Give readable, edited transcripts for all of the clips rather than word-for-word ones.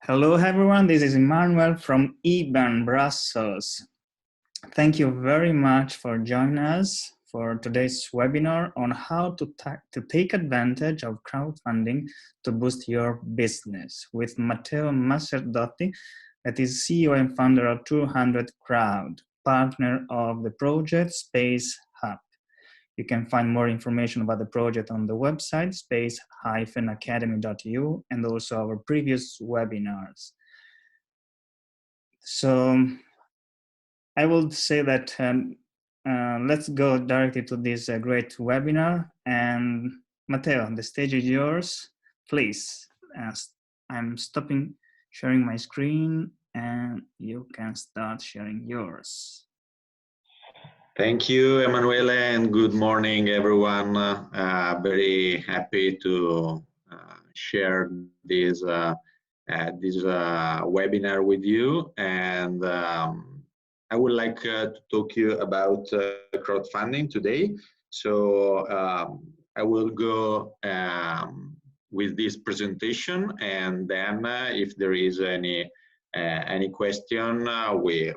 Hello everyone, this is Emmanuel from IBAN Brussels. Thank you very much for joining us for today's webinar on how to take advantage of crowdfunding to boost your business with Matteo Masserdotti, that is CEO and founder of 200Crowd, partner of the project Space Hub. You can find more information about the project on the website space-academy.eu and also our previous webinars. So I will say that let's go directly to this great webinar. And Matteo, the stage is yours. Please, I'm stopping sharing my screen and you can start sharing yours. Thank you, Emanuele, and good morning, everyone. Very happy to share this webinar with you, and I would like to talk to you about crowdfunding today. So I will go with this presentation, and then if there is any question, we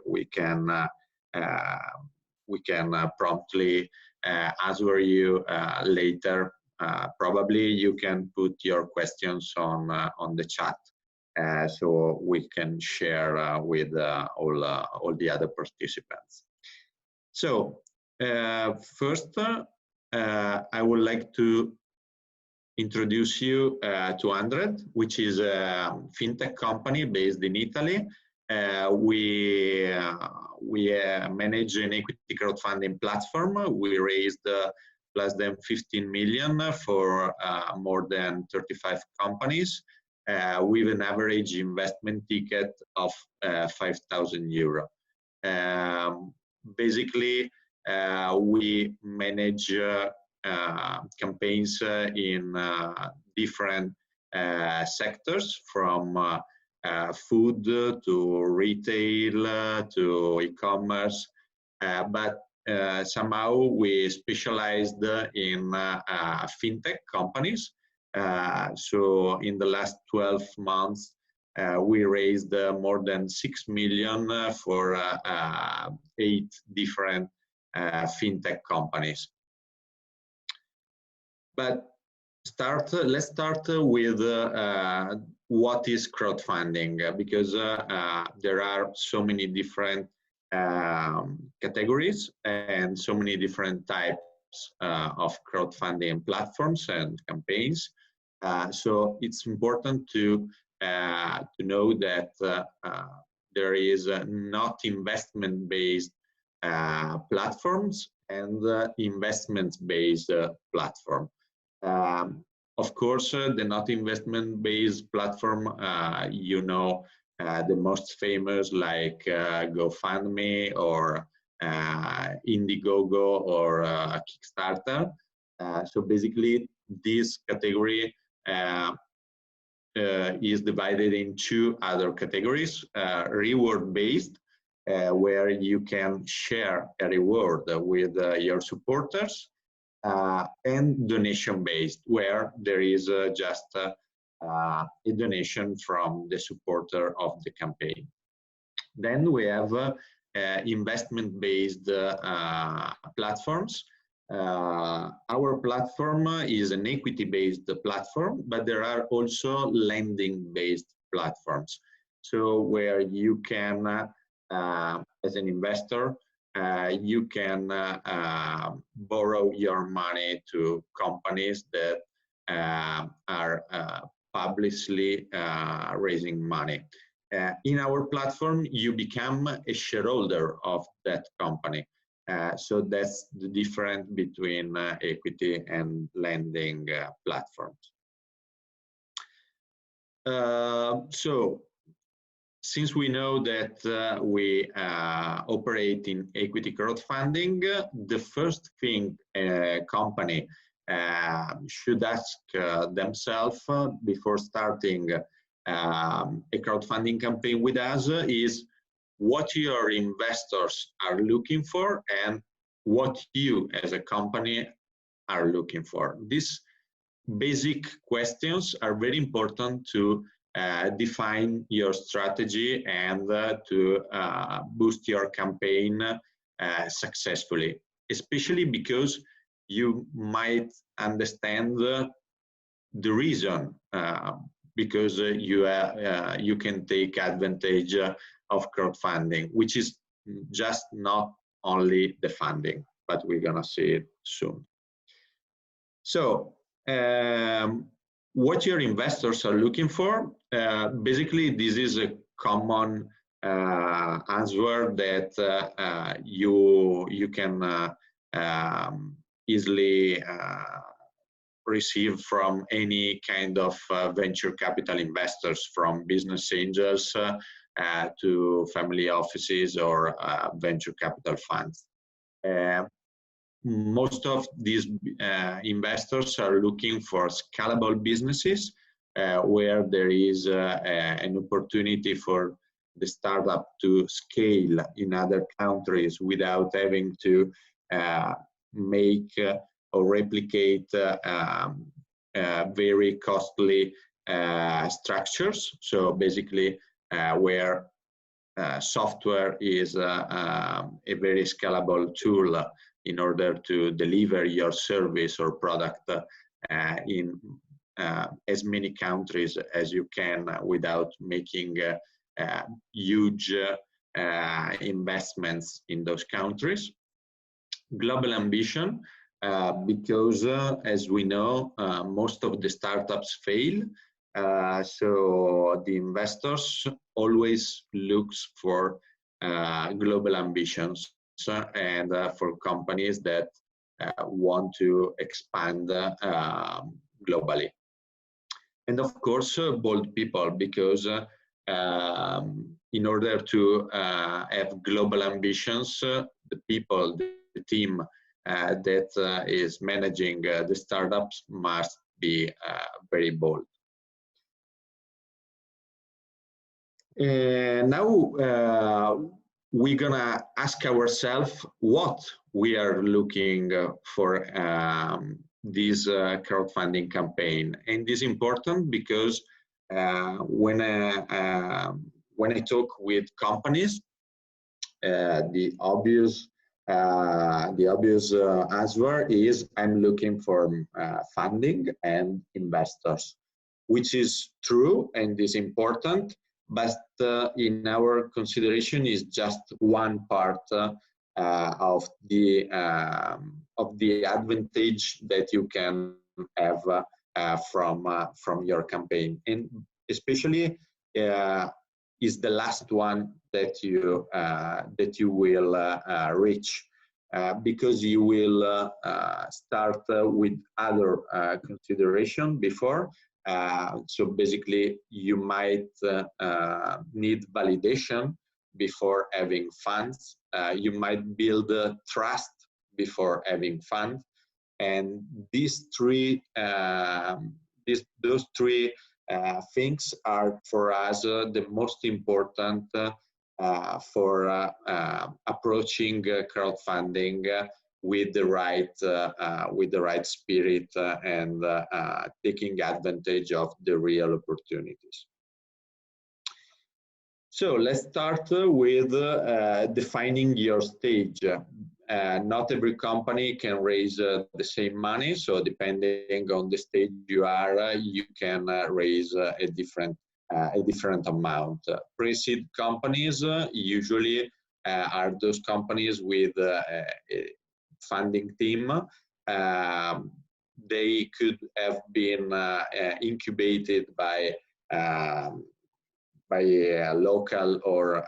can promptly answer you later. Probably you can put your questions on the chat, so we can share with all the other participants. So first, I would like to introduce you to 200, which is a fintech company based in Italy. We manage an equity crowdfunding platform. We raised less than 15 million for more than 35 companies with an average investment ticket of 5,000 euro. Basically, we manage campaigns in different sectors, from food to retail to e-commerce, but somehow we specialized in fintech companies. So in the last 12 months, we raised more than 6 million for 8 different fintech companies. But let's start with what is crowdfunding, because there are so many different categories and so many different types of crowdfunding platforms and campaigns. So it's important to know that there is not investment-based platforms and investment-based platform. Of course, the not investment-based platform, the most famous, like GoFundMe or Indiegogo or Kickstarter. So basically, this category is divided in 2 other categories: reward-based, where you can share a reward with your supporters, and donation-based, where there is just a donation from the supporter of the campaign. Then we have investment-based platforms. Our platform is an equity-based platform, but there are also lending-based platforms. So where you can, as an investor, you can borrow your money to companies that are publicly raising money. In our platform, you become a shareholder of that company. So that's the difference between equity and lending platforms. So since we know that we operate in equity crowdfunding, the first thing a company should ask themselves before starting a crowdfunding campaign with us is what your investors are looking for and what you as a company are looking for. These basic questions are very important to define your strategy and to boost your campaign successfully, especially because you might understand the reason because you can take advantage of crowdfunding, which is just not only the funding, but we're gonna see it soon. So what your investors are looking for, basically this is a common answer that you can easily receive from any kind of venture capital investors, from business angels to family offices or venture capital funds. Most of these investors are looking for scalable businesses where there is an opportunity for the startup to scale in other countries without having to make or replicate very costly structures. So basically where software is a very scalable tool in order to deliver your service or product in as many countries as you can without making huge investments in those countries. Global ambition, because as we know, most of the startups fail. So the investors always looks for global ambitions and for companies that want to expand globally. And of course, bold people, because in order to have global ambitions, the people, the team that is managing the startups must be very bold. Now we're gonna ask ourselves what we are looking for this crowdfunding campaign, and this is important because when I talk with companies, the obvious answer is I'm looking for funding and investors, which is true and is important, but in our consideration is just one part of the advantage that you can have from your campaign, and especially is the last one that you will reach, because you will start with other consideration before. So basically, you might need validation before having funds. You might build trust before having funds, and those three things are for us the most important for approaching crowdfunding with the right spirit and taking advantage of the real opportunities. So let's start with defining your stage. Not every company can raise the same money, so depending on the stage you are, you can raise a different amount. Pre-seed companies usually are those companies with a funding team. They could have been incubated by local or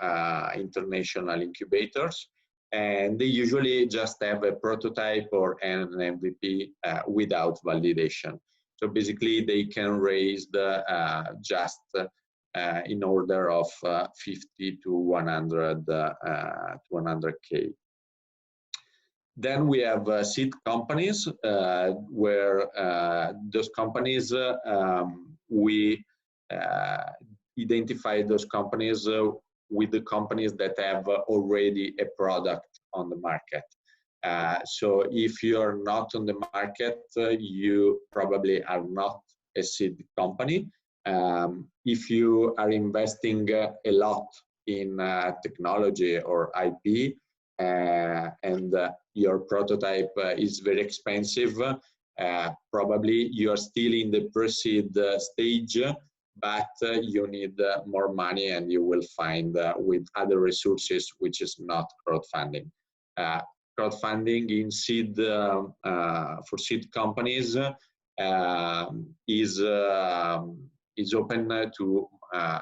international incubators, and they usually just have a prototype or an MVP without validation. So basically, they can raise just in order of 50 to 100K. Then we have seed companies, where those companies, we identify those companies with the companies that have already a product on the market. So if you're not on the market, you probably are not a seed company. If you are investing a lot in technology or IP, and your prototype is very expensive, probably you are still in the pre-seed stage, but you need more money, and you will find with other resources, which is not crowdfunding. Crowdfunding in seed for seed companies is open to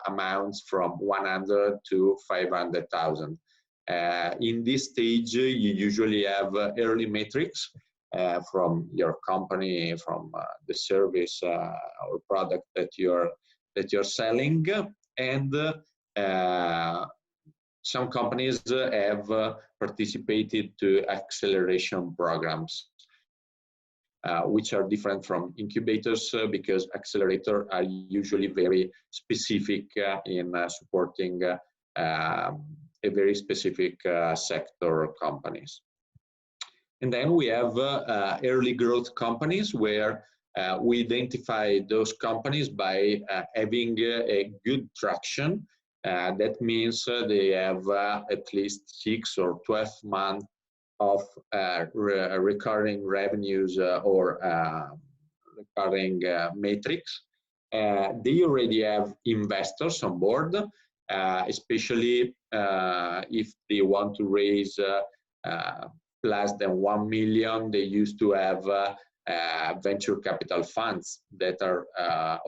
amounts from 100 to 500,000. In this stage, you usually have early metrics from your company, from the service or product that you're selling, and some companies have participated to acceleration programs, which are different from incubators because accelerators are usually very specific in supporting a very specific sector companies. And then we have early growth companies, where we identify those companies by having a good traction. That means they have at least 6 or 12 months of recurring revenues or recurring metrics. They already have investors on board, especially if they want to raise less than 1 million. They used to have venture capital funds that are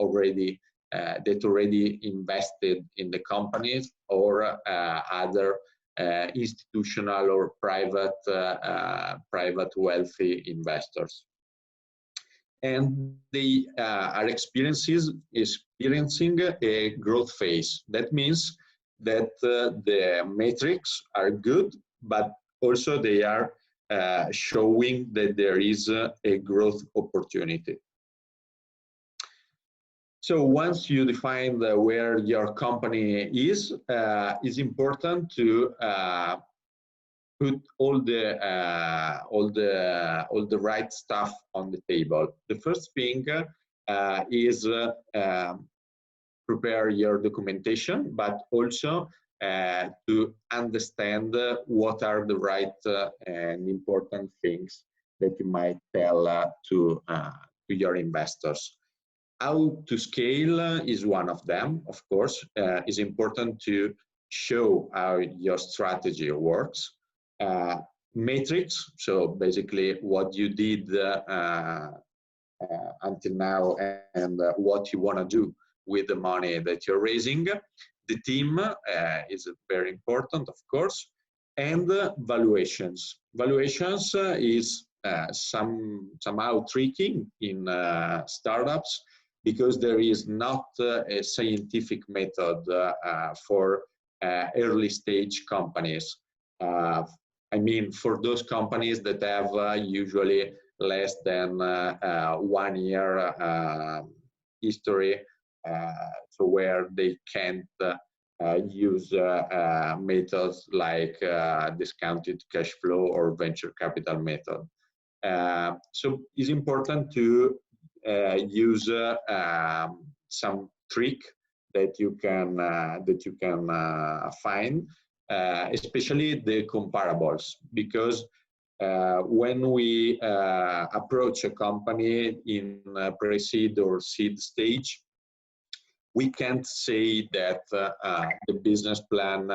already invested in the companies, or other institutional or private wealthy investors. And they are experiencing a growth phase. That means that the metrics are good, but also they are showing that there is a growth opportunity. So once you define where your company is, it's important to put all the right stuff on the table. The first thing is prepare your documentation, but also to understand what are the right and important things that you might tell to your investors. How to scale is one of them, of course. It's important to show how your strategy works. Metrics, so basically what you did until now and what you want to do with the money that you're raising. The team is very important, of course, and valuations. Valuations is somehow tricky in startups, because there is not a scientific method for early stage companies. I mean, for those companies that have usually less than 1 year history, so where they can't use methods like discounted cash flow or venture capital method. So it's important to use some trick that you can find, especially the comparables, because when we approach a company in pre-seed or seed stage, we can't say that the business plan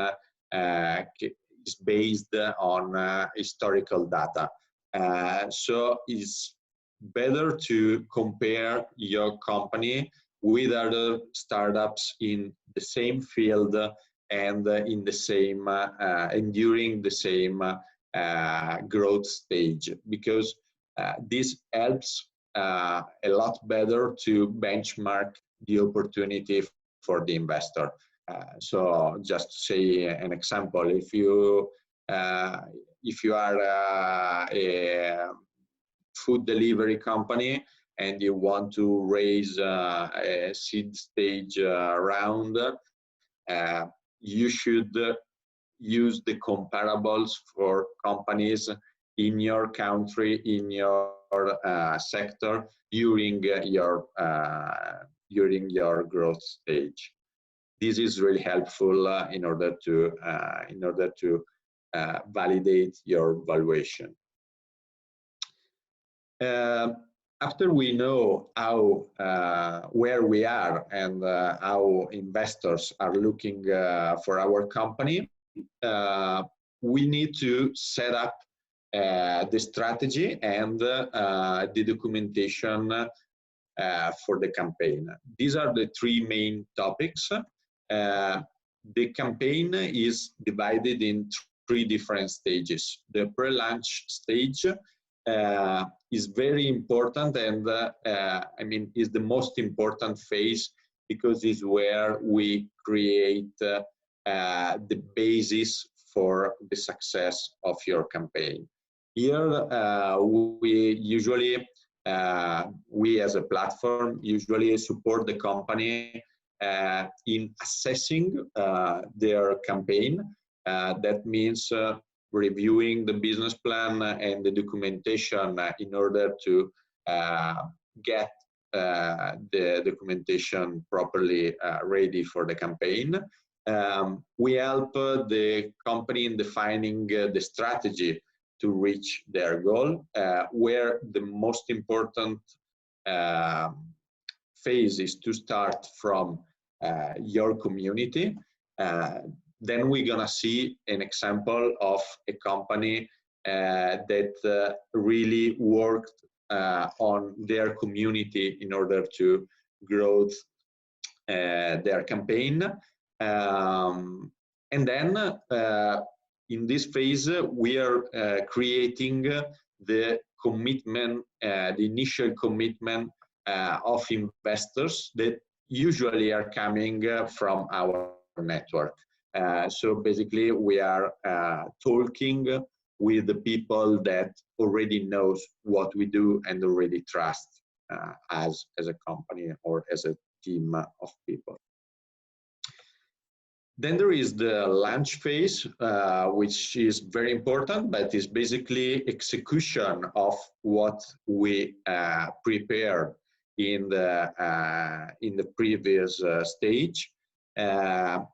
is based on historical data. So it's better to compare your company with other startups in the same field and in the same and during the same growth stage, because this helps a lot better to benchmark the opportunity for the investor. So just to say an example, if you are a food delivery company and you want to raise a seed stage round, you should use the comparables for companies in your country, in your sector, during your during your growth stage. This is really helpful in order to validate your valuation. After we know how where we are and how investors are looking for our company, we need to set up the strategy and the documentation for the campaign. These are the three main topics. The campaign is divided in three different stages. The pre-launch stage is very important, and I mean, is the most important phase because it's where we create the basis for the success of your campaign. Here, we usually, we as a platform usually support the company in assessing their campaign. That means reviewing the business plan and the documentation in order to get the documentation properly ready for the campaign. We help the company in defining the strategy to reach their goal, where the most important phase is to start from your community. Then we're gonna see an example of a company that really worked on their community in order to grow their campaign. And then in this phase, we are creating the commitment, the initial commitment of investors that usually are coming from our network. So basically, we are talking with the people that already knows what we do and already trust as a company or as a team of people. Then there is the launch phase, which is very important, but is basically execution of what we prepared in the previous stage. And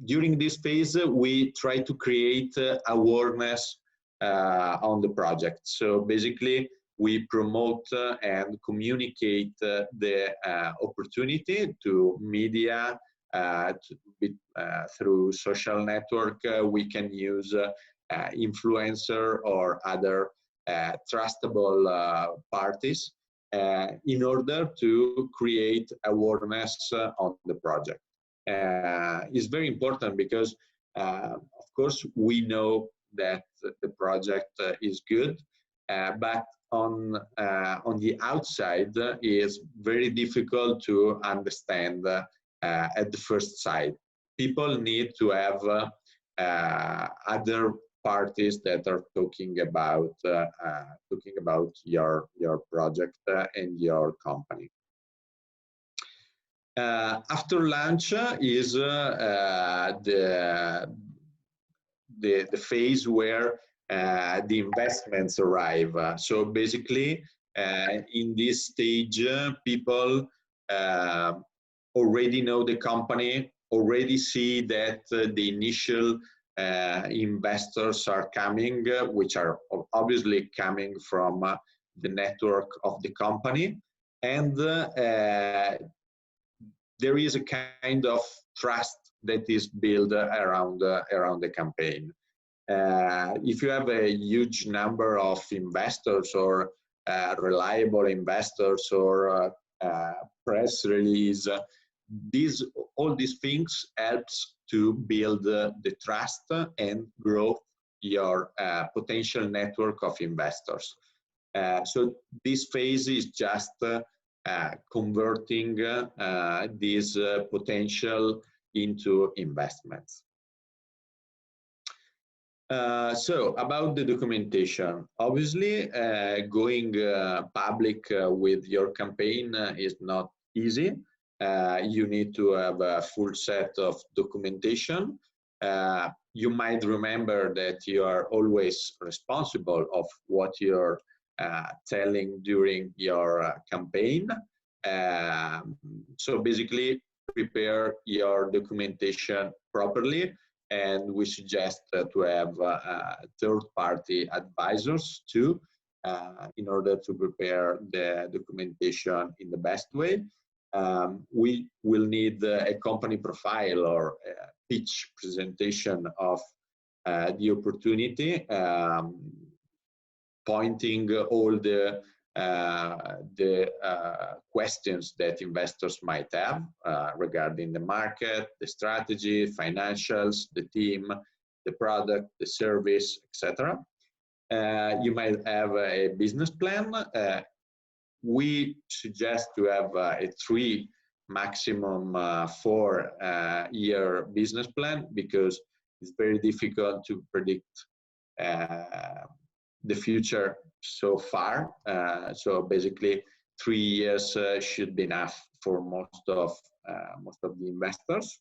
during this phase, we try to create awareness on the project. So basically, we promote and communicate the opportunity to media, through social network. We can use influencer or other trustable parties in order to create awareness on the project. Is very important because, of course, we know that the project is good, but on the outside, it's very difficult to understand at the first sight. People need to have other parties that are talking about your project and your company. After launch is the phase where the investments arrive. So basically, in this stage, people already know the company, already see that the initial investors are coming, which are obviously coming from the network of the company, and there is a kind of trust that is built around the campaign. If you have a huge number of investors or reliable investors or press release, all these things helps to build the trust and grow your potential network of investors. So this phase is just converting this potential into investments. So about the documentation, obviously going public with your campaign is not easy. You need to have a full set of documentation. You might remember that you are always responsible of what you're telling during your campaign. So basically, prepare your documentation properly, and we suggest to have third-party advisors too, in order to prepare the documentation in the best way. We will need a company profile or a pitch presentation of the opportunity, pointing all the questions that investors might have regarding the market, the strategy, financials, the team, the product, the service, etc. You might have a business plan. We suggest to have a 3, maximum 4-year business plan, because it's very difficult to predict the future so far. So basically 3 years should be enough for most of the investors.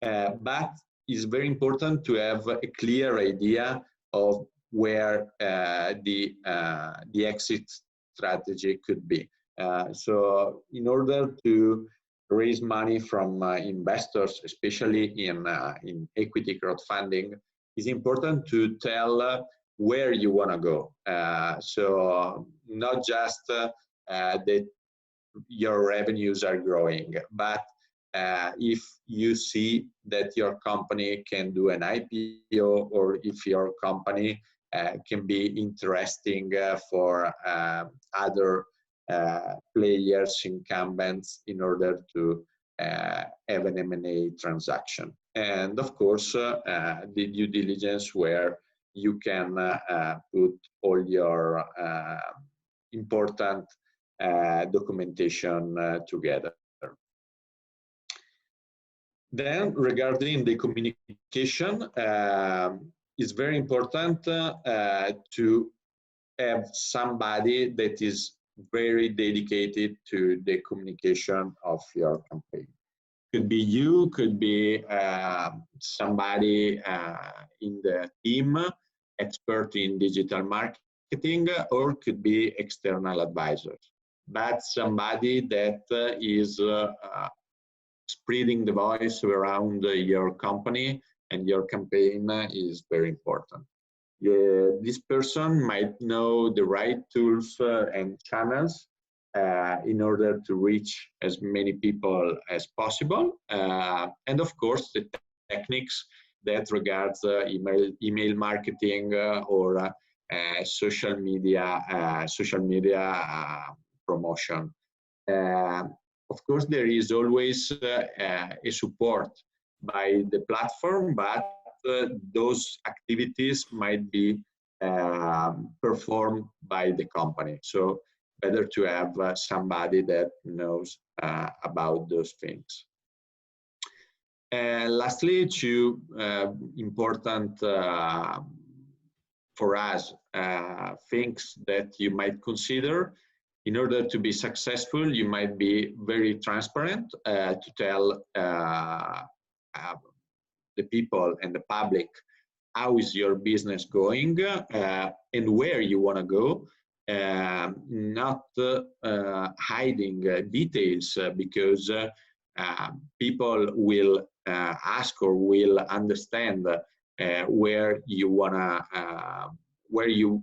But it's very important to have a clear idea of where the exit strategy could be. So in order to raise money from investors, especially in equity crowdfunding, it's important to tell where you want to go. So not just that your revenues are growing, but if you see that your company can do an IPO, or if your company can be interesting for other players, incumbents, in order to have an M&A transaction. And of course, the due diligence, where you can put all your important documentation together. Then, regarding the communication, it's very important to have somebody that is very dedicated to the communication of your campaign. Could be you, could be somebody in the team, expert in digital marketing, or could be external advisors. But somebody that is spreading the voice around your company and your campaign is very important. This person might know the right tools and channels in order to reach as many people as possible, and of course the techniques that regards email marketing or social media promotion. Of course, there is always a support by the platform, but those activities might be performed by the company. So better to have somebody that knows about those things. And lastly, two important for us things that you might consider. In order to be successful, you might be very transparent to tell the people and the public how is your business going and where you want to go. Not hiding details, because people will ask or will understand where you wanna, where your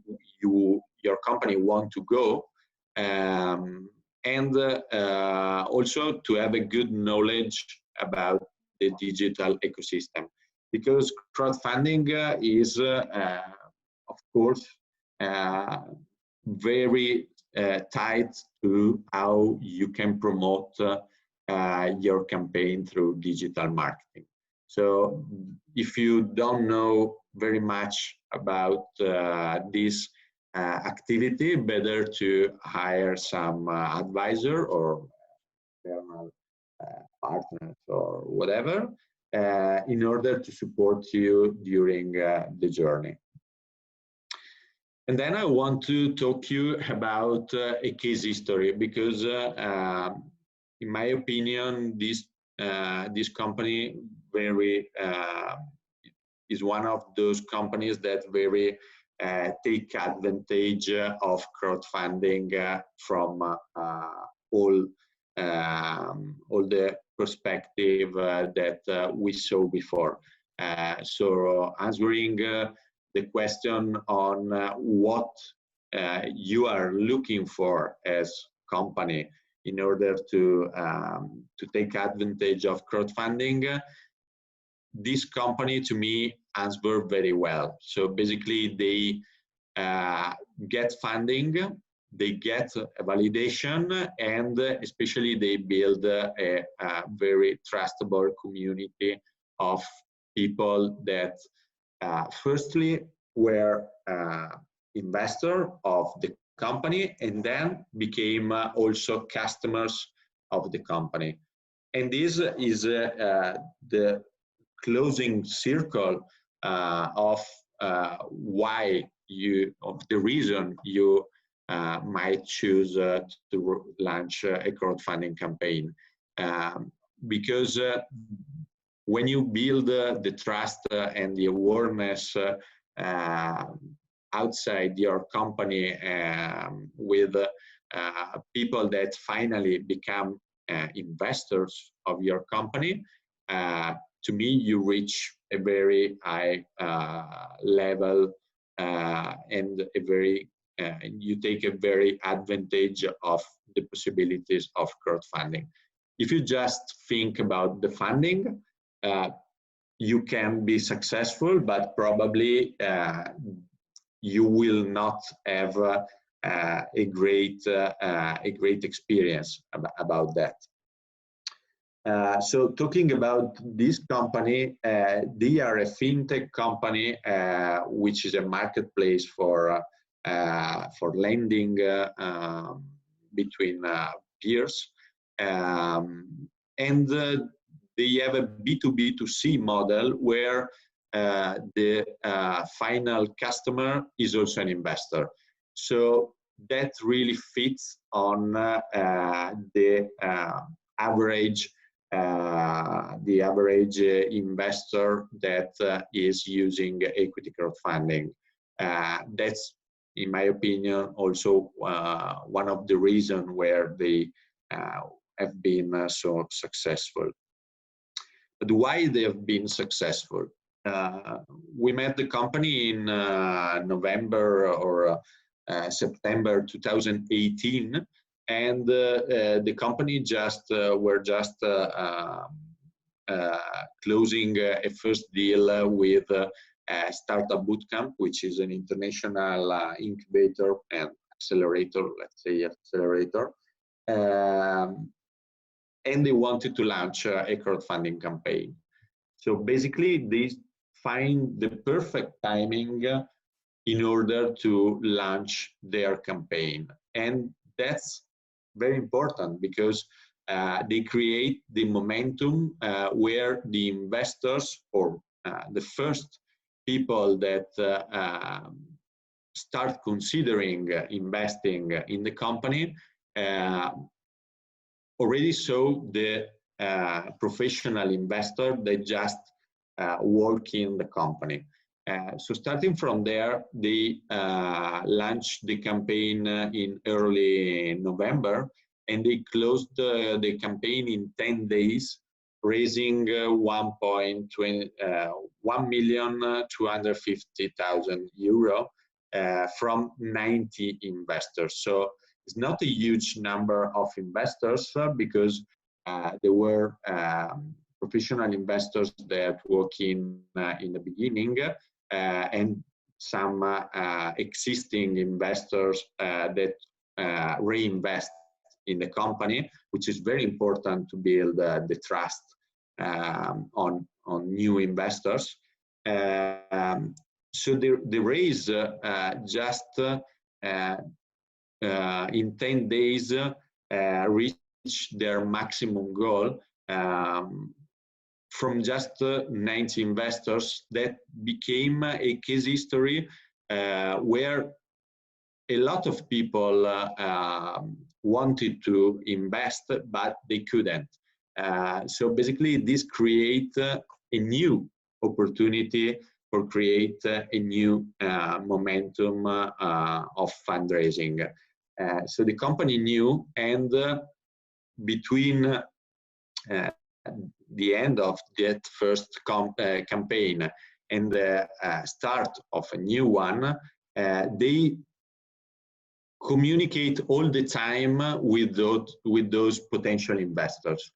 company want to go, and also to have a good knowledge about the digital ecosystem, because crowdfunding is, of course, very tied to how you can promote your campaign through digital marketing. So if you don't know very much about this activity, better to hire some advisor or external partners or whatever in order to support you during the journey. And then I want to talk to you about a case history, because in my opinion, this company is one of those companies that very take advantage of crowdfunding from all all the perspective that we saw before. So answering the question on what you are looking for as company in order to take advantage of crowdfunding, this company to me answer very well. So basically they get funding, they get a validation, and especially they build a very trustable community of people that firstly were investor of the company and then became also customers of the company. And this is the closing circle of the reason you might choose to launch a crowdfunding campaign. Because when you build the trust and the awareness outside your company with people that finally become investors of your company, to me, you reach a very high level and you take a very advantage of the possibilities of crowdfunding. If you just think about the funding, you can be successful, but probably you will not have a great experience about that. So talking about this company, they are a fintech company, which is a marketplace for lending between peers, and they have a B2B2C model where the final customer is also an investor. So that really fits on the average investor that is using equity crowdfunding. That's, in my opinion, also one of the reasons where they have been so successful. But why they have been successful? We met the company in November or September 2018, and the company were just closing a first deal with Startup Bootcamp, which is an international incubator and accelerator, let's say accelerator, and they wanted to launch a crowdfunding campaign. So basically, they find the perfect timing in order to launch their campaign, and that's very important because they create the momentum where the investors or the first people that start considering investing in the company already saw the professional investor that just work in the company. So starting from there, they launched the campaign in early November, and they closed the campaign in 10 days, raising 1,250,000 euro from 90 investors. So it's not a huge number of investors because there were professional investors that work in the beginning and some existing investors that reinvest in the company, which is very important to build the trust on new investors. So the raise just in 10 days reached their maximum goal from just 90 investors. That became a case history where a lot of people wanted to invest, but they couldn't. So basically, this creates a new opportunity for create a new momentum of fundraising. So the company knew, and between the end of that first campaign and the start of a new one, they communicate all the time with those potential investors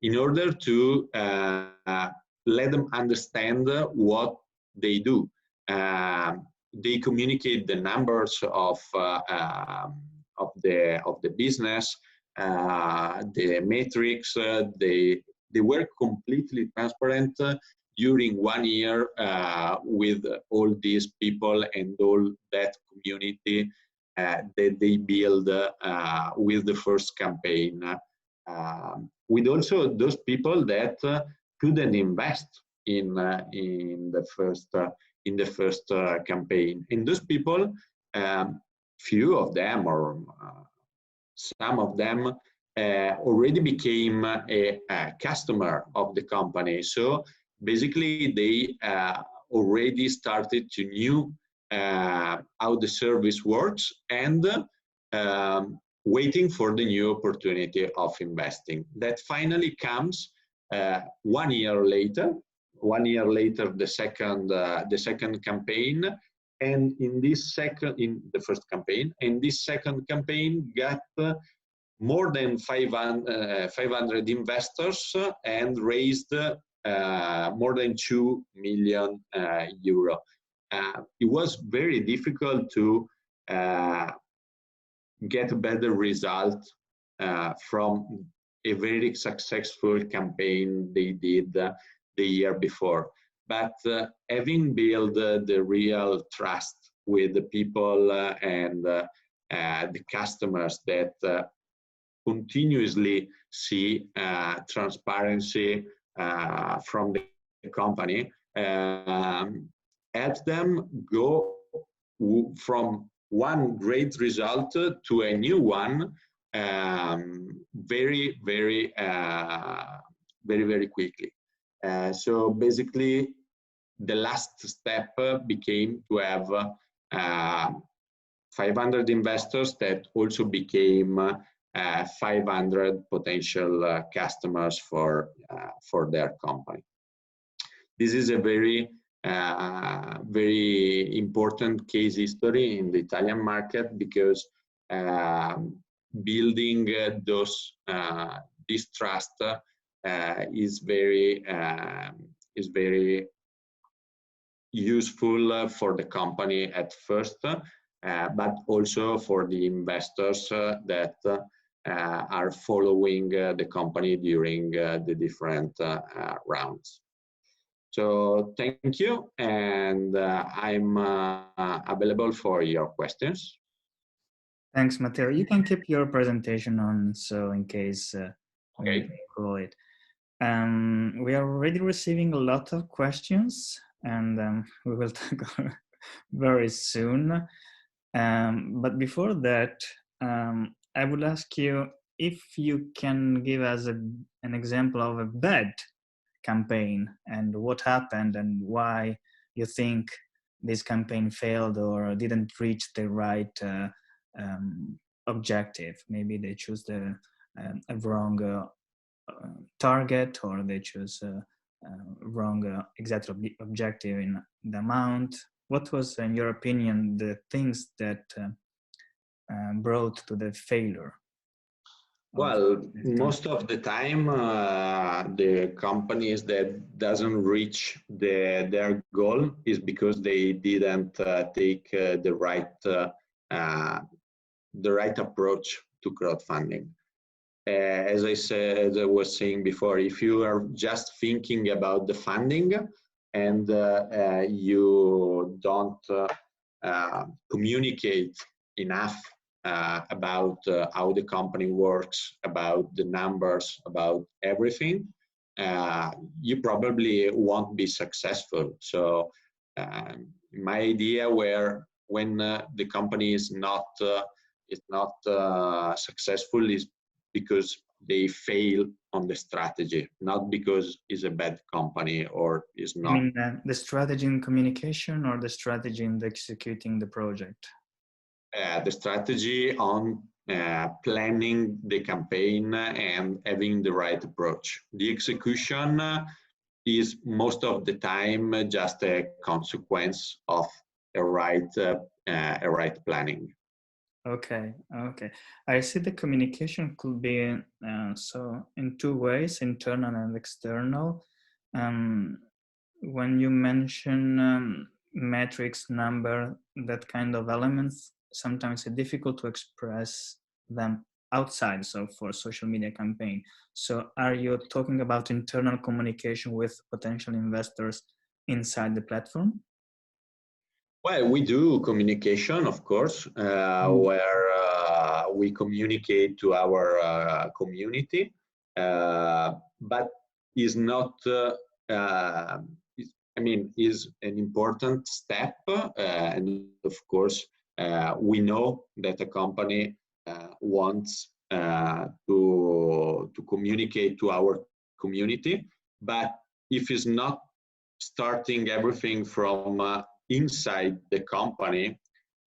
in order to let them understand what they do. They communicate the numbers of the business, the metrics. They were completely transparent during 1 year with all these people and all that community that they build with the first campaign. With also those people that couldn't invest in the first campaign. And those people, few of them or some of them already became a customer of the company. So basically they already started to know how the service works and waiting for the new opportunity of investing. That finally comes 1 year later. 1 year later, the second campaign, and in the first campaign, and this second campaign got more than 500 investors and raised more than 2 million euro. It was very difficult to get a better result from a very successful campaign they did the year before. But having built the real trust with the people and the customers that continuously see transparency from the company, helps them go from one great result to a new one very quickly. So basically, the last step became to have 500 investors that also became 500 potential customers for their company. This is a very important case history in the Italian market, because building this trust is very useful for the company at first, but also for the investors that are following the company during the different rounds. So thank you, and I'm available for your questions. Thanks, Matteo. You can keep your presentation on, so in case okay. we call it. We are already receiving a lot of questions, and we will talk very soon. But before that, I would ask you if you can give us an example of a bad campaign and what happened and why you think this campaign failed or didn't reach the right objective. Maybe they choose a wrong target, or they choose wrong exact objective in the amount. What was, in your opinion, the things that brought to the failure? Well, most of the time, the companies that doesn't reach their goal is because they didn't take the right approach to crowdfunding. As I was saying before, if you are just thinking about the funding and you don't communicate enough about how the company works, about the numbers, about everything, you probably won't be successful. So my idea when the company is not successful is because they fail on the strategy, not because it's a bad company or is not. You mean the strategy in communication or the strategy in executing the project? The strategy on planning the campaign and having the right approach. The execution is most of the time just a consequence of a right planning. Okay, okay. I see the communication could be so in two ways, internal and external. When you mention metrics, number, that kind of elements, sometimes it's difficult to express them outside, so for social media campaign. So are you talking about internal communication with potential investors inside the platform? Well, we do communication, of course, where we communicate to our community, but is not, is an important step. And of course, we know that a company wants to communicate to our community, but if it's not starting everything from inside the company,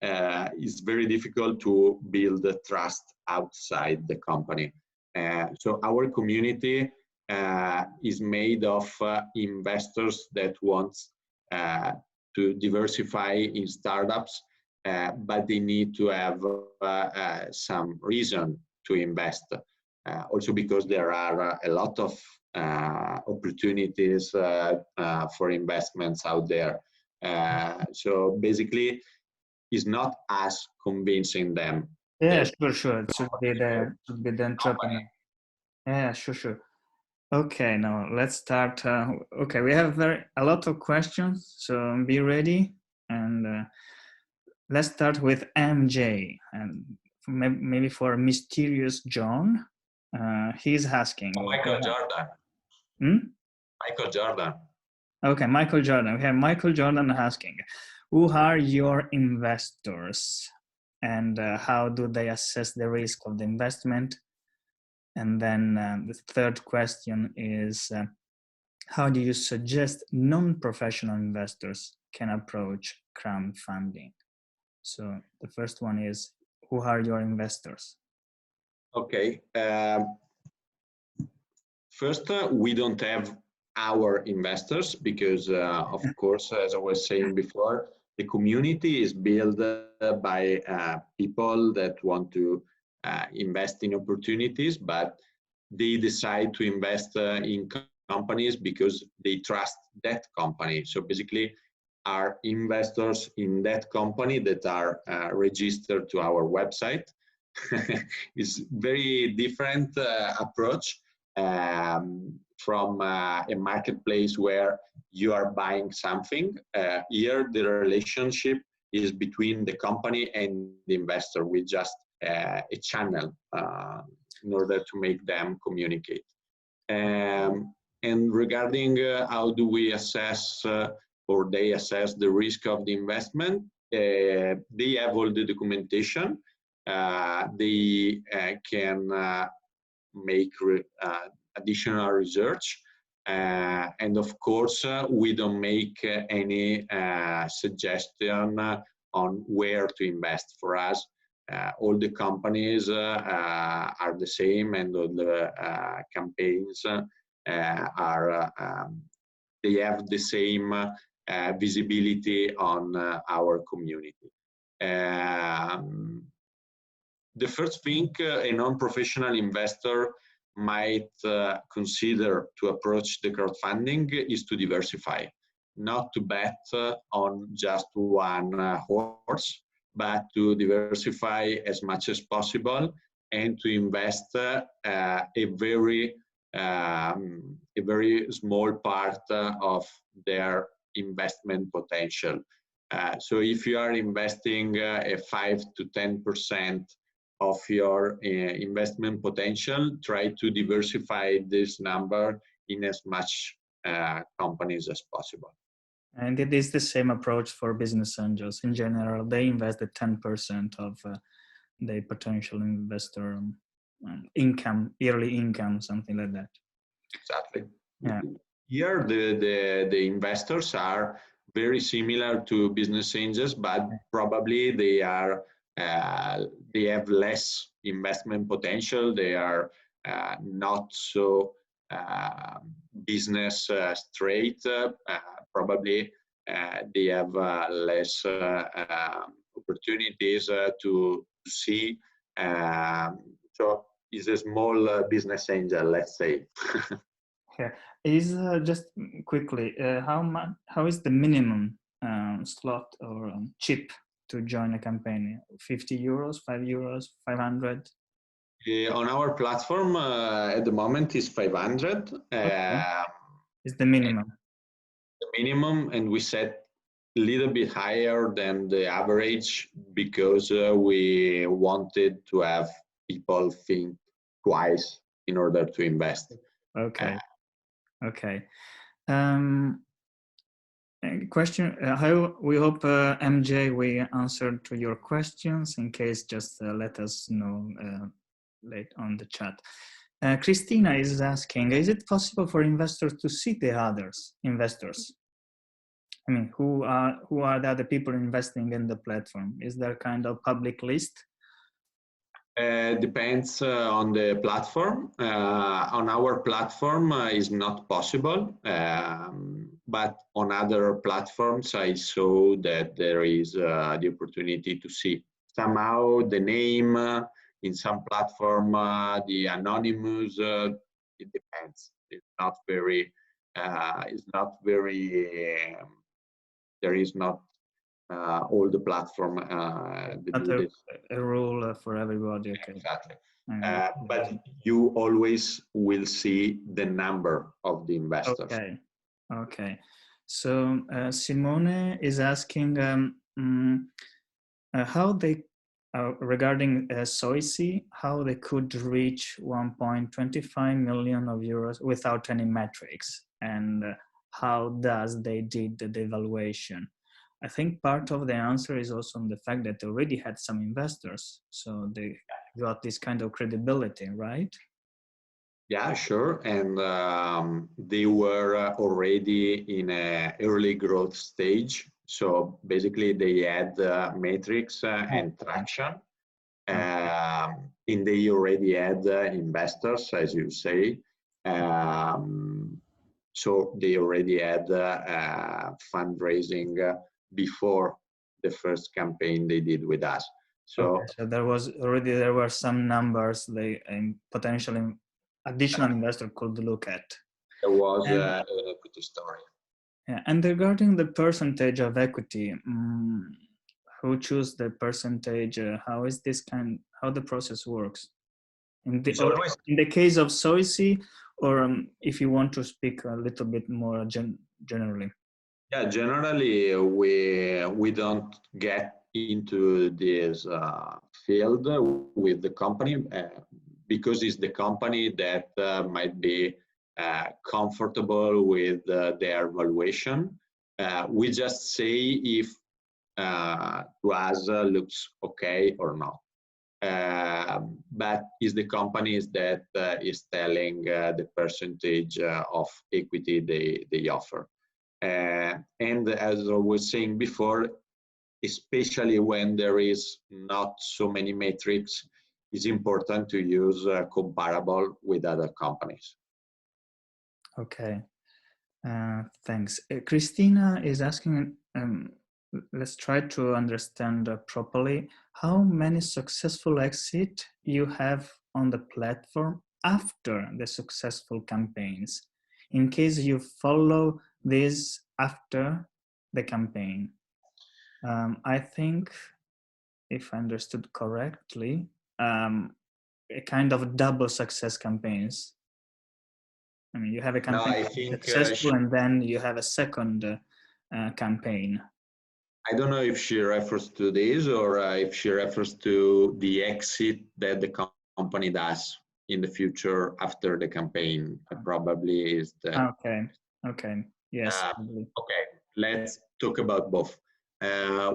it's very difficult to build the trust outside the company. So our community is made of investors that want to diversify in startups, but they need to have some reason to invest. Also because there are a lot of opportunities for investments out there. So basically, it's not us convincing them. Yeah, sure. It should be the entrepreneur. Yeah, sure. Okay, now let's start. Okay, we have a lot of questions, so be ready. And let's start with MJ, and maybe for Mysterious John. He's asking. Michael Jordan. Michael Jordan. Okay, Michael Jordan. We have Michael Jordan asking, who are your investors and how do they assess the risk of the investment? And then the third question is, how do you suggest non-professional investors can approach crowdfunding? So the first one is, who are your investors? Okay. First, we don't have our investors because, of course, as I was saying before, the community is built by people that want to invest in opportunities, but they decide to invest in companies because they trust that company. So basically, are investors in that company that are registered to our website. It's very different approach from a marketplace where you are buying something. Here, the relationship is between the company and the investor with just a channel in order to make them communicate. And regarding how do we assess or they assess the risk of the investment, they have all the documentation. They can make additional research. And of course, we don't make any suggestion on where to invest. For us, all the companies are the same, and all the campaigns are they have the same visibility on our community. The first thing a non-professional investor might consider to approach the crowdfunding is to diversify, not to bet on just one horse, but to diversify as much as possible and to invest a very small part of their investment potential. So if you are investing a 5 to 10% of your investment potential, try to diversify this number in as much companies as possible. And it is the same approach for business angels. In general, they invest at 10% of their potential investor income, yearly income, something like that. Exactly. Yeah. Here, the investors are very similar to business angels, but probably they are they have less investment potential. They are not so business straight. Probably they have less opportunities to see. So it's a small business angel, let's say. Yeah. Is just quickly, how is the minimum slot or chip to join a campaign? 50 euros, 5 euros, 500? On our platform at the moment is 500. Okay. Is the minimum. The minimum, and we set a little bit higher than the average because we wanted to have people think twice in order to invest. Okay. Okay. Question, how we hope MJ we answered to your questions. In case, just let us know late on the chat. Christina is asking, is it possible for investors to see the others investors? I mean, who are the other people investing in the platform? Is there kind of public list? Depends on the platform. On our platform is not possible, but on other platforms I saw that there is the opportunity to see. Somehow the name in some platform, the anonymous, it depends. It's not very, there is not all the platform that do this. A rule for everybody. Okay. Exactly. But you always will see the number of the investors. Okay. Okay. So Simone is asking how they, regarding Soisy, how they could reach 1.25 million of euros without any metrics, and how does they did the evaluation. I think part of the answer is also on the fact that they already had some investors, so they got this kind of credibility, right? Yeah, sure. And they were already in an early growth stage. So basically they had metrics and traction. And they already had investors, as you say. So they already had fundraising before the first campaign they did with us. So, so there were some numbers they potentially additional investor could look at. There was an equity story. Yeah, and regarding the percentage of equity, who choose the percentage? How is this how the process works? In the case of Soisy, or if you want to speak a little bit more generally. Yeah, generally we don't get into this field with the company because it's the company that might be comfortable with their valuation. We just say if to us looks okay or not. But it's the companies that is telling the percentage of equity they offer. And as I was saying before, especially when there is not so many metrics, it's important to use comparable with other companies. Okay, thanks. Christina is asking, let's try to understand properly how many successful exits you have on the platform after the successful campaigns, in case you follow this after the campaign. I think, if I understood correctly, a kind of double success campaigns. I mean, you have a campaign successful and then you have a second campaign. I don't know if she refers to this or if she refers to the exit that the company does in the future after the campaign. Probably is the... Okay, yes. Okay, let's talk about both.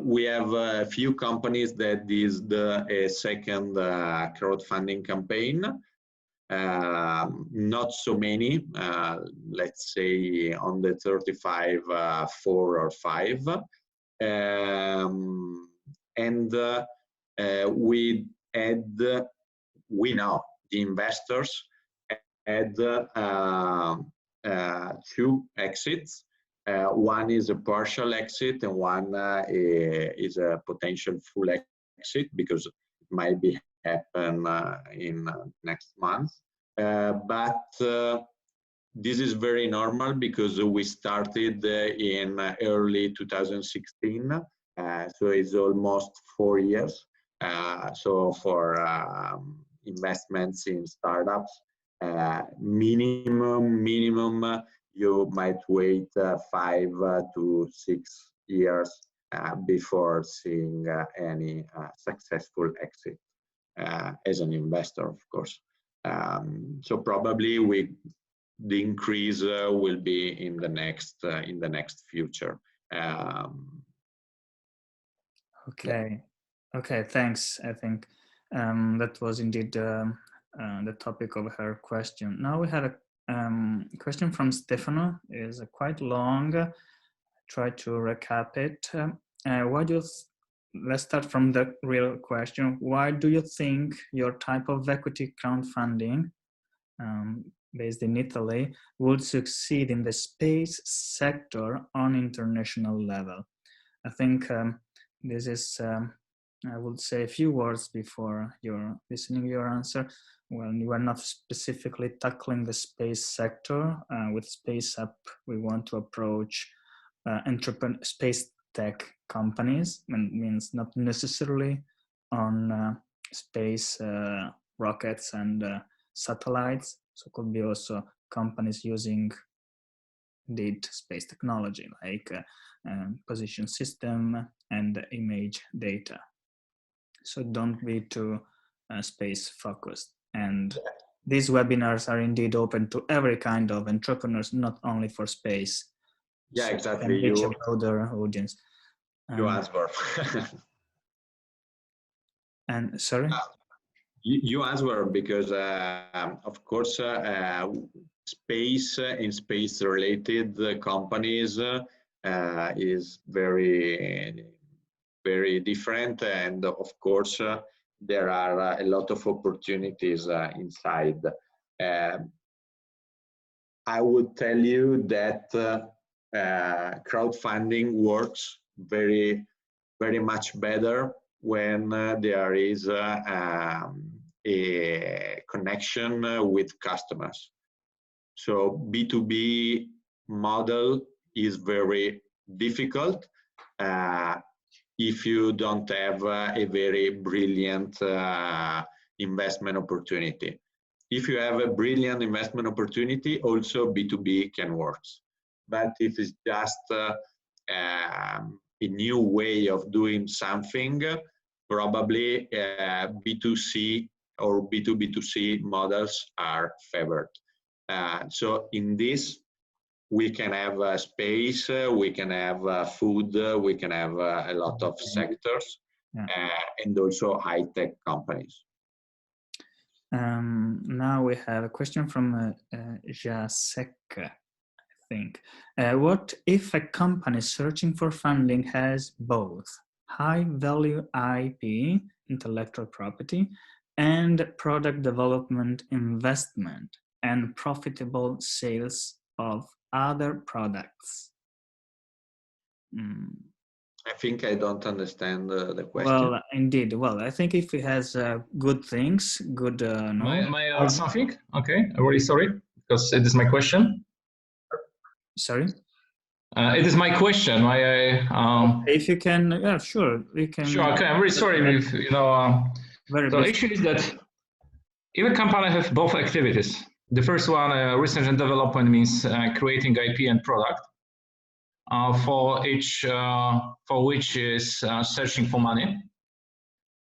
We have a few companies that did a second crowdfunding campaign. Not so many, let's say on the 35, 4 or 5. And we know the investors had two exits. One is a partial exit and one is a potential full exit, because it might be happen in next month. But this is very normal because we started in early 2016, so it's almost 4 years. So for investments in startups, minimum you might wait 5 to 6 years before seeing any successful exit as an investor, of course. So probably the increase will be in the next future. Okay. Okay, thanks. I think that was indeed the topic of her question. Now we have a question from Stefano. It is quite long. Try to recap it. Let's start from the real question. Why do you think your type of equity crowdfunding, based in Italy, would succeed in the space sector on international level? I think this is, I would say a few words before you're listening your answer. Well, you are not specifically tackling the space sector. With Space Up, we want to approach space tech companies, and means not necessarily on space rockets and satellites. So it could be also companies using indeed space technology, like position system and image data. So don't be too space focused. And these webinars are indeed open to every kind of entrepreneurs, not only for space. Yeah, so exactly. Reach a broader audience. You answer. And sorry? You answer because, of course, space and space-related companies is very, very different, and of course, there are a lot of opportunities inside. I would tell you that crowdfunding works very, very much better when there is a connection with customers. So B2B model is very difficult if you don't have a very brilliant investment opportunity. If you have a brilliant investment opportunity, also B2B can work. But if it's just a new way of doing something, probably B2C or B2B2C models are favored. So in this, we can have space, we can have food, we can have a lot of sectors, and also high-tech companies. Now we have a question from Jasek, I think. What if a company searching for funding has both high-value IP, intellectual property, and product development investment, and profitable sales of other products? I think I don't understand the question. Well, indeed. Well, I think if it has good things, good. Something? Okay, I'm really sorry, because it is my question. Sorry? It is my question. If you can, yeah, sure, we can. Sure. Okay, I'm really sorry. If, the issue is that if a company has both activities, the first one, research and development, means creating IP and product, for which is searching for money.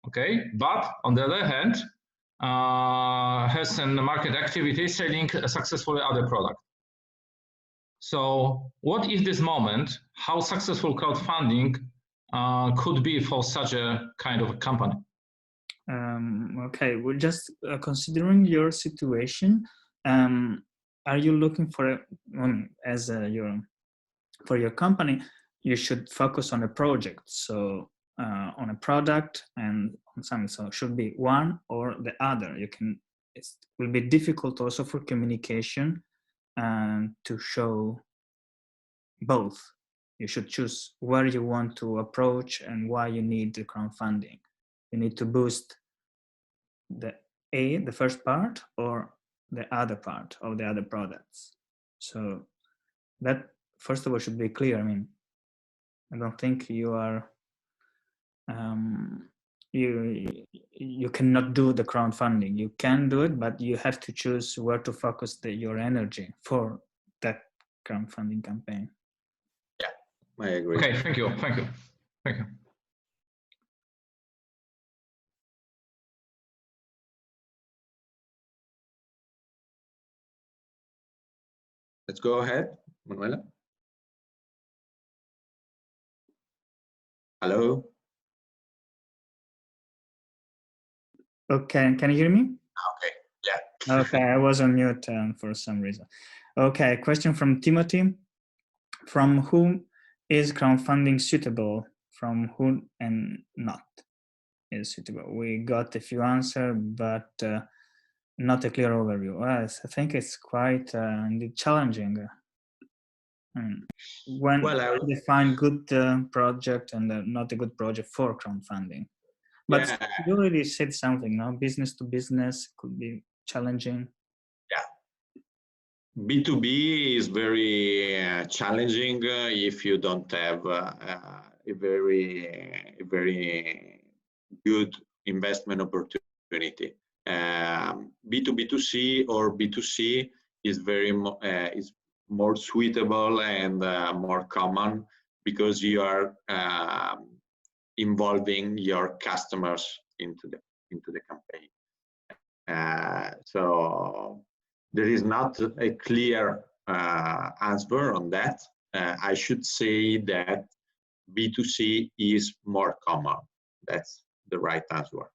Okay, but on the other hand, has a market activity selling successfully other product. So what is this moment? How successful crowdfunding could be for such a kind of a company? Okay, we're just considering your situation. Are you looking for for your company? You should focus on a project, so on a product and on something. So it should be one or the other. It will be difficult also for communication and to show both. You should choose where you want to approach and why you need the crowdfunding. You need to boost the first part, or the other part of the other products. So that, first of all, should be clear. I mean, I don't think you are you cannot do the crowdfunding. You can do it, but you have to choose where to focus your energy for that crowdfunding campaign. Yeah, I agree. Okay, thank you. Let's go ahead, Manuela. Hello. Okay, can you hear me? Okay, yeah. Okay, I was on mute for some reason. Okay, question from Timothy. From whom is crowdfunding suitable? From whom and not is suitable? We got a few answers, but not a clear overview. Well, I think it's quite challenging. When they find good project and not a good project for crowdfunding. But yeah, you already said something, no? Business to business could be challenging. Yeah. B2B is very challenging if you don't have a very good investment opportunity. B2B2C or B2C is is more suitable and more common because you are involving your customers into the campaign. So there is not a clear answer on that. I should say that B2C is more common. That's the right answer.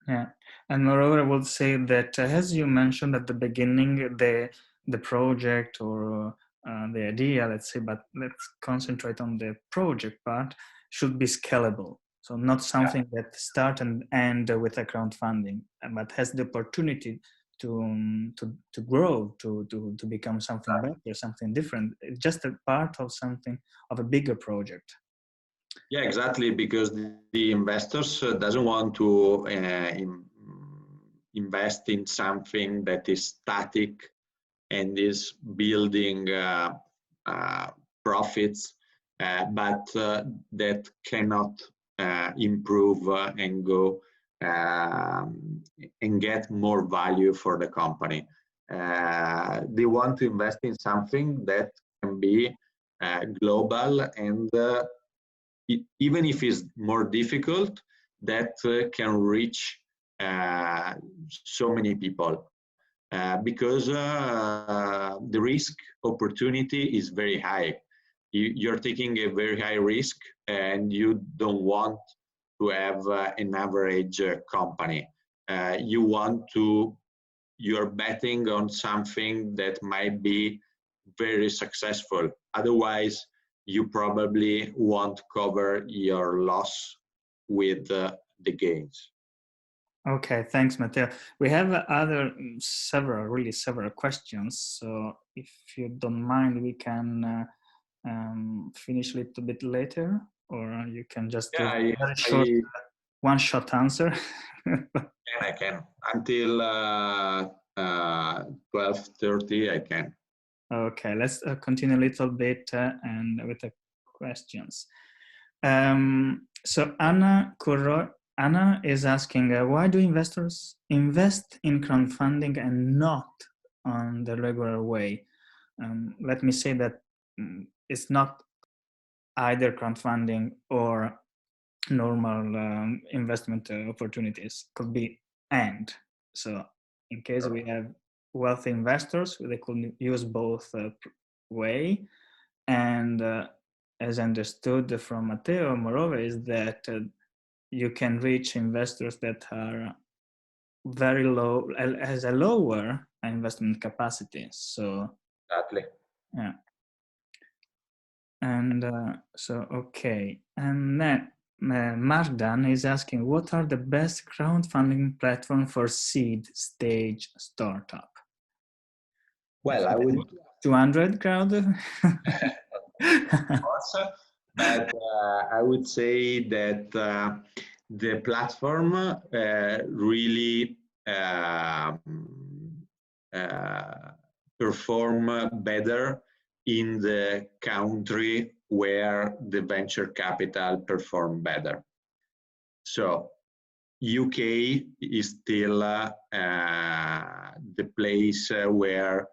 Yeah, and moreover, I would say that as you mentioned at the beginning, the project or the idea, let's say, but let's concentrate on the project part, should be scalable. So not something that start and end with a crowdfunding, but has the opportunity to grow, to become something better, something different. It's just a part of something, of a bigger project. Yeah, exactly, because the investors doesn't want to invest in something that is static and is building profits, but that cannot improve and go and get more value for the company. They want to invest in something that can be global and even if it's more difficult, that can reach so many people because the risk opportunity is very high. You're taking a very high risk and you don't want to have an average company. You're betting on something that might be very successful. Otherwise, you probably won't cover your loss with the gains. Okay, thanks, Matteo. We have several questions. So if you don't mind, we can finish a little bit later, or you can just do a very short, one-shot answer. I can. Until 12:30, I can. Okay, let's continue a little bit and with the questions. So Anna is asking, why do investors invest in crowdfunding and not on the regular way? Let me say that it's not either crowdfunding or normal investment opportunities. Could be and. So in case we have wealthy investors, they could use both way. And as understood from Matteo, moreover, is that you can reach investors that are very low, has a lower investment capacity. So exactly. Yeah. And so okay, and then Mardan is asking, what are the best crowdfunding platform for seed stage startup? Well, I would 200Crowd. But I would say that the platform really perform better in the country where the venture capital perform better. So UK is still the place where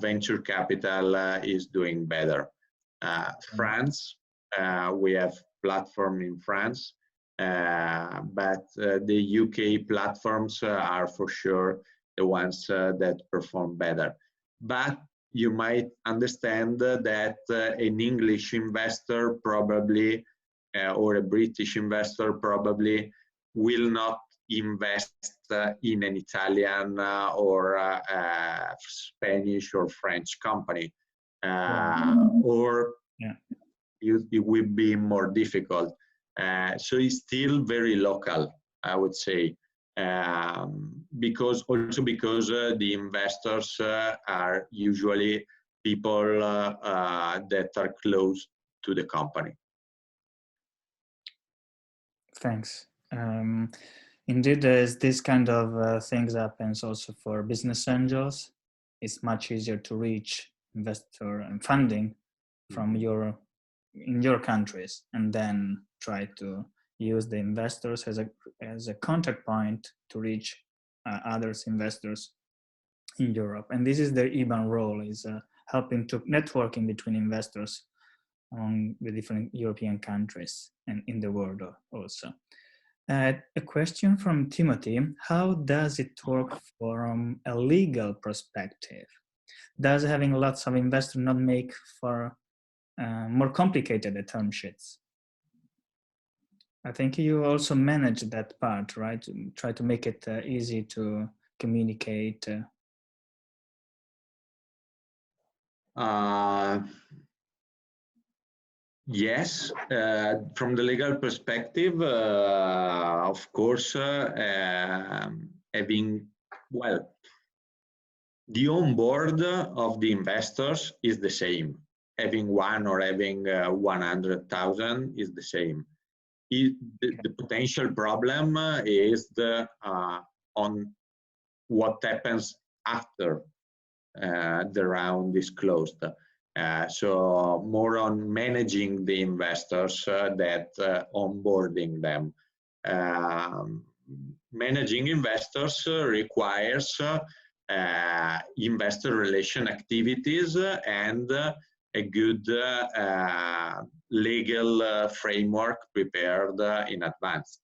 venture capital is doing better. France, we have platform in France, but the UK platforms are for sure the ones that perform better. But you might understand that an English investor probably, or a British investor probably, will not invest in an Italian or Spanish or French company, or it will be more difficult. So it's still very local, I would say, because the investors are usually people that are close to the company. Thanks. Indeed, as this kind of things happens also for business angels, it's much easier to reach investor and funding from in your countries, and then try to use the investors as a contact point to reach others investors in Europe. And this is the IBAN role, is helping to networking between investors among the different European countries and in the world also. A question from Timothy: how does it work from a legal perspective? Does having lots of investors not make for more complicated term sheets? I think you also manage that part, right? Try to make it easy to communicate. Yes, from the legal perspective, of course, having, well, the onboard of the investors is the same. Having one or having 100,000 is the same. The potential problem is on what happens after the round is closed. So more on managing the investors that onboarding them. Managing investors requires investor relation activities and a good legal framework prepared in advance.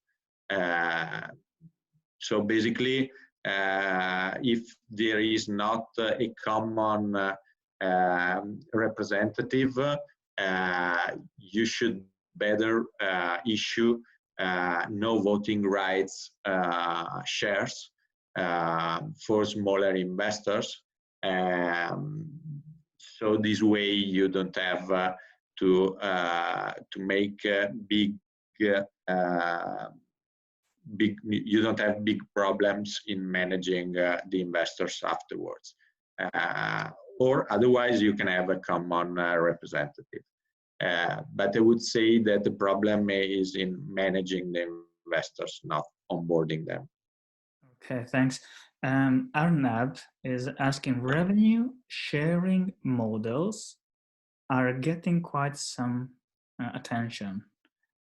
So basically, if there is not a common representative, you should better issue no voting rights shares for smaller investors. So this way you don't have to make big you don't have big problems in managing the investors afterwards. Or otherwise you can have a common representative. But I would say that the problem is in managing the investors, not onboarding them. Okay, thanks. Arnab is asking, revenue sharing models are getting quite some attention.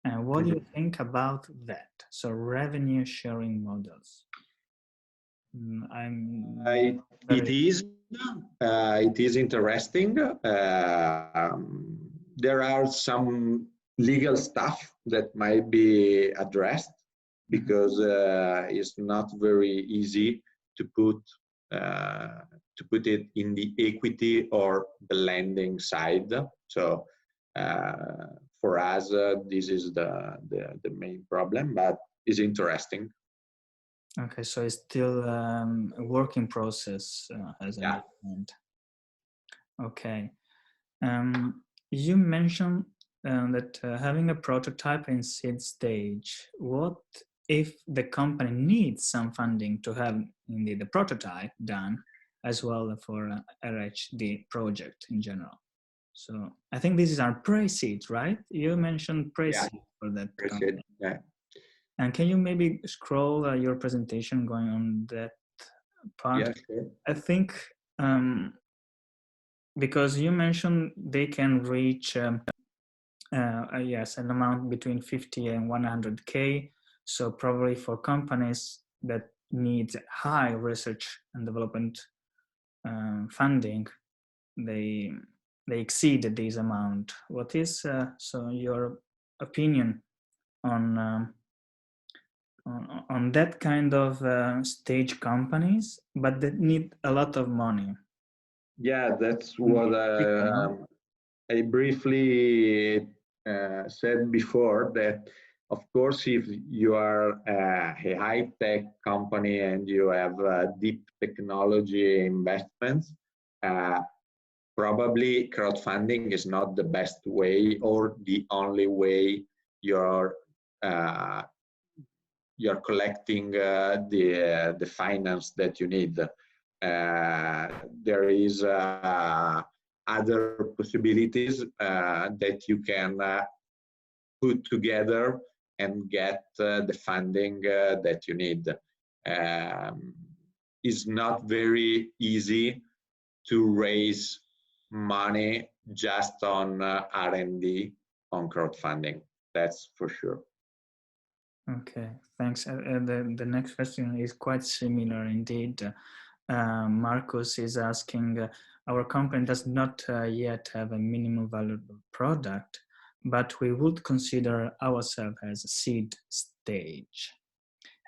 And what do you think about that? So revenue sharing models. It is interesting. There are some legal stuff that might be addressed because it's not very easy to put it in the equity or the lending side. So for us, this is the main problem, but it's interesting. Okay, so it's still a work in process, as I understand. Okay. You mentioned that having a prototype in seed stage, what if the company needs some funding to have indeed the prototype done as well for RHD project in general? So I think this is our pre-seed, right? You mentioned pre-seed for that company. Yeah. And can you maybe scroll your presentation going on that part? Yeah, sure. I think because you mentioned they can reach yes, an amount between 50 and 100K. So probably for companies that need high research and development funding, they exceed this amount. What is so your opinion on that kind of stage companies, but that need a lot of money? Yeah, that's what I briefly said before, that of course if you are a high-tech company and you have deep technology investments, probably crowdfunding is not the best way or the only way you're collecting the finance that you need. There is other possibilities that you can put together and get the funding that you need. It's not very easy to raise money just on R&D on crowdfunding. That's for sure. Okay, thanks. The next question is quite similar indeed. Marcus is asking, our company does not yet have a minimum valuable product, but we would consider ourselves as a seed stage.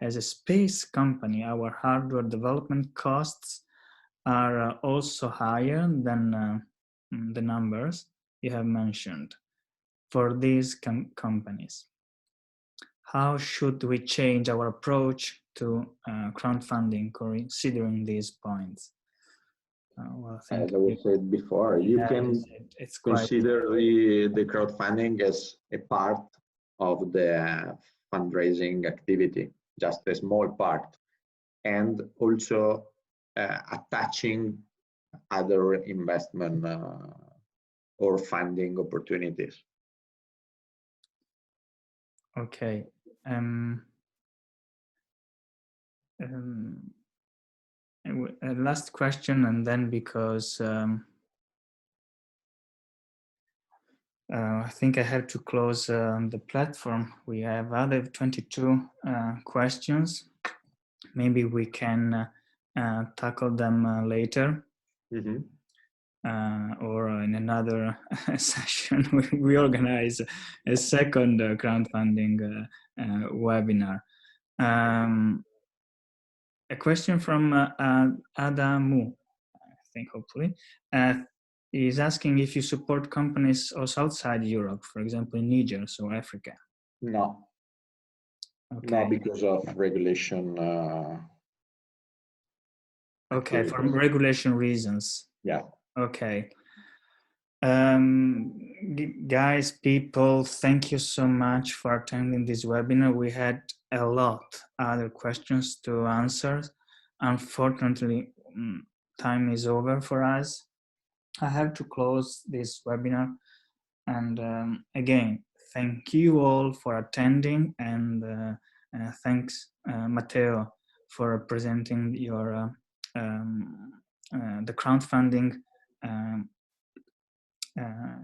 As a space company, our hardware development costs are also higher than the numbers you have mentioned for these companies. How should we change our approach to crowdfunding, considering these points? Well, as I said before, you can consider the crowdfunding as a part of the fundraising activity, just a small part, and also attaching other investment or funding opportunities. Okay. Last question, and then because I think I have to close the platform. We have other 22 questions. Maybe we can tackle them later. Mm-hmm. Or in another session, we organize a second crowdfunding webinar. A question from Adamu, I think, hopefully, is asking if you support companies also outside Europe, for example, in Niger, so Africa. No. Okay. Not because of regulation. Okay, for regulation reasons. Yeah. Okay. Guys, people, thank you so much for attending this webinar. We had a lot other questions to answer. Unfortunately, time is over for us. I have to close this webinar. And again, thank you all for attending, and thanks, Matteo, for presenting your the crowdfunding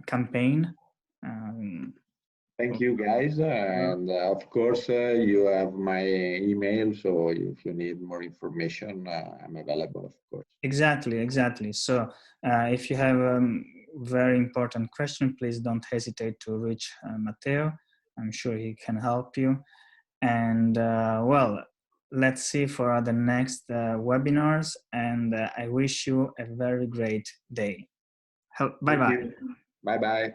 campaign. Thank you, guys, and of course you have my email, so if you need more information, I'm available, of course. Exactly. So if you have a very important question, please don't hesitate to reach Matteo. I'm sure he can help you. And well, let's see for the next webinars, and I wish you a very great day. Bye-bye. Bye-bye.